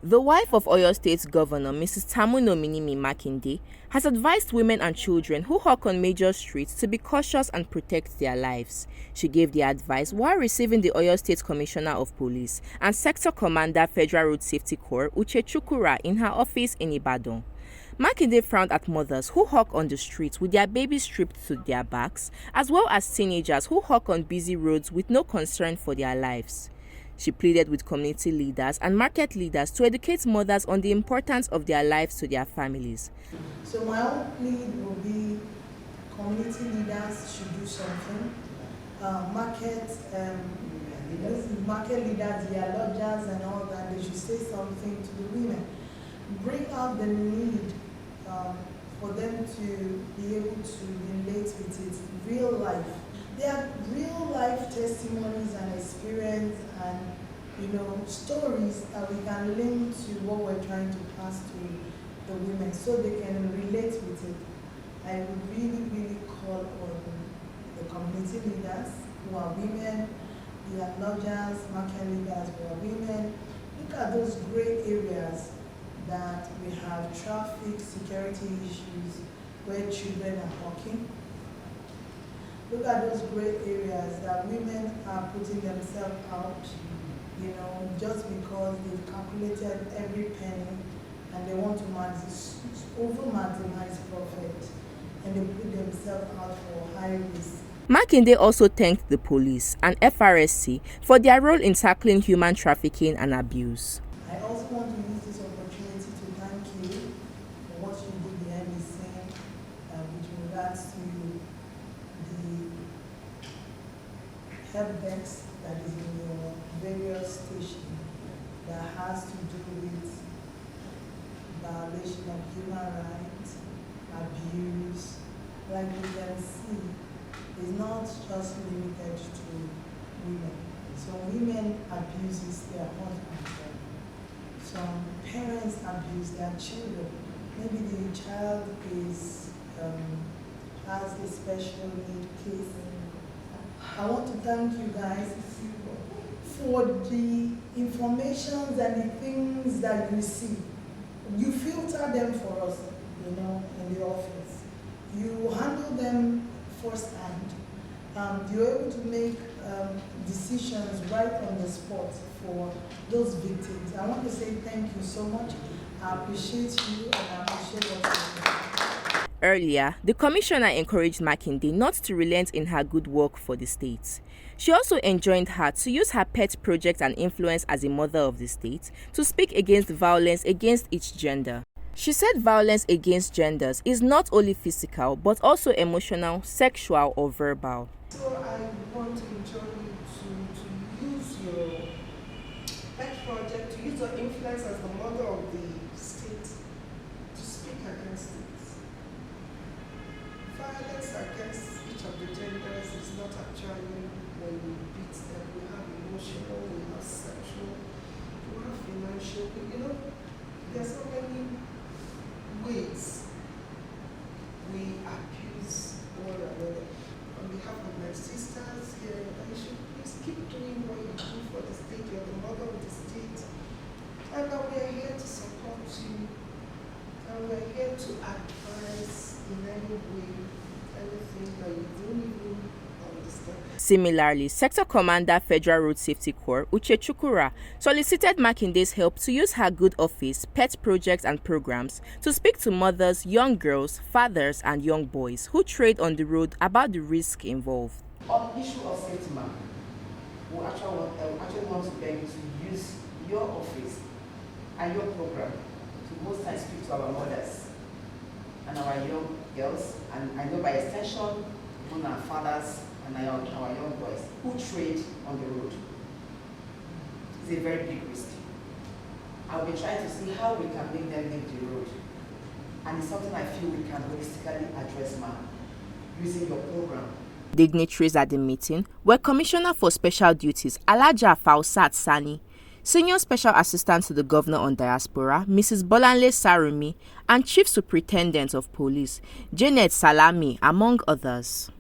The wife of Oyo State Governor Mrs. Tamunominini Makinde has advised women and children who hawk on major streets to be cautious and protect their lives. She gave the advice while receiving the Oyo State Commissioner of Police and Sector Commander Federal Road Safety Corps Uche Chukura in her office in Ibadan. Makinde frowned at mothers who hawk on the streets with their babies stripped to their backs, as well as teenagers who hawk on busy roads with no concern for their lives. She pleaded with community leaders and market leaders to educate mothers on the importance of their lives to their families. So my own plea will be community leaders should do something. Market leaders, their lodgers and all that, they should say something to the women. Bring out the need for them to be able to relate with it, real life. There are real life testimonies and experience and stories that we can link to what we're trying to pass to the women so they can relate with it. I would really call on the community leaders who are women, the lodgers, market leaders who are women. Look at those gray areas that we have traffic security issues where children are walking. Look at those gray areas that women are putting themselves out, just because they've calculated every penny and they want to over-maximize profit, and they put themselves out for high risk. Makinde also thanked the police and FRSC for their role in tackling human trafficking and abuse. I also want to use this opportunity to thank you for what you did behind the scene with regards to the help desk that is in your various stations that has to do with violation of human rights, abuse. Like you can see, it's not just limited to women. So women abuses their husbands. Some parents abuse their children. Maybe the child has a special need case. I want to thank you guys for the information and the things that you see. You filter them for us, in the office. You handle them firsthand. You're able to make decisions right on the spot for those victims. I want to say thank you so much. I appreciate you and I appreciate what you do. Earlier, the commissioner encouraged Makinde not to relent in her good work for the state. She also enjoined her to use her pet project and influence as a mother of the state to speak against violence against each gender. She said violence against genders is not only physical but also emotional, sexual or verbal. So I want to enjoin you to use your pet project, to use your influence as the mother of the state to speak against it. Violence against each of the genders is not actually when we beat them. We have emotional, we have sexual, we have financial. There's so many ways we abuse one another. On behalf of my sisters here, I should please keep doing what you do for the state. You're the mother of the state. And we are here to support you. And we're here to advise in any way, anything that you don't even understand. Similarly, Sector Commander Federal Road Safety Corps Uche Chukura solicited Makinde's help to use her good office, pet projects and programs to speak to mothers, young girls, fathers and young boys who trade on the road about the risk involved. On the issue of safety, ma'am, we actually want to beg you to use your office and your program to most times speak to our mothers and our young girls, and I know by extension, even our fathers and our young boys who trade on the road. It's a very big risk. I'll be trying to see how we can make them leave the road. And it's something I feel we can holistically address, ma'am, using your program. Dignitaries at the meeting were Commissioner for Special Duties Alhaja Fausat Sani, Senior Special Assistant to the Governor on Diaspora, Mrs. Bolanle Sarumi, and Chief Superintendent of Police, Janet Salami, among others.